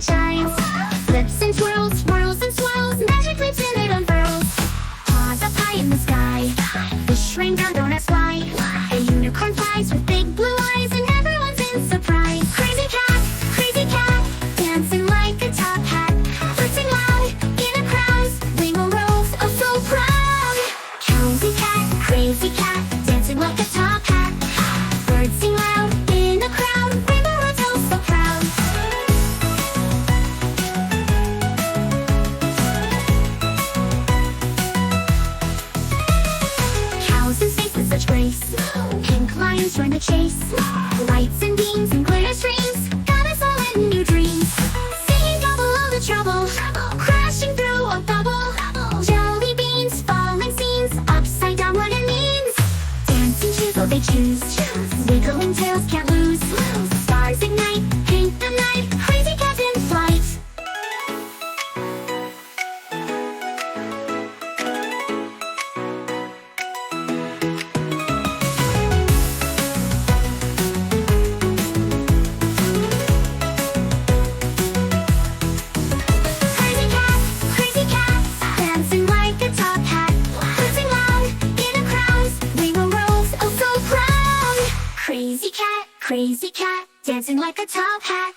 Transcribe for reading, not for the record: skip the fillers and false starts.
shines. Flips and twirls, whirls and swirls, magic leaps and it unfurls. Paws up high in the sky, fish rain down donuts fly. A unicorn flies with big blue eyes and everyone's in surprise. Crazy cat, dancing like a top hat. Flirting loud in a crowd, rainbow rolls, oh so proud. Crazy cat, dancing like a top hat. Birds sing loud in a crowd, rainbow rolls, oh so proud. Cows in space with such grace, pink lions join the chase. Lights and beams and glitter streams, got us all in new dreams. Singing double all the trouble, crashing through a bubble. Jelly beans, falling scenes, upside down what it means. Dancing shoes, oh they choose, wiggling tails can't lose. Stars ignite, paint the night, crazy cat in flight. Crazy cat, dancing like a top hat. Flirting loud in a crowd, rainbow rolls, oh so proud. Crazy cat, dancing like a top hat.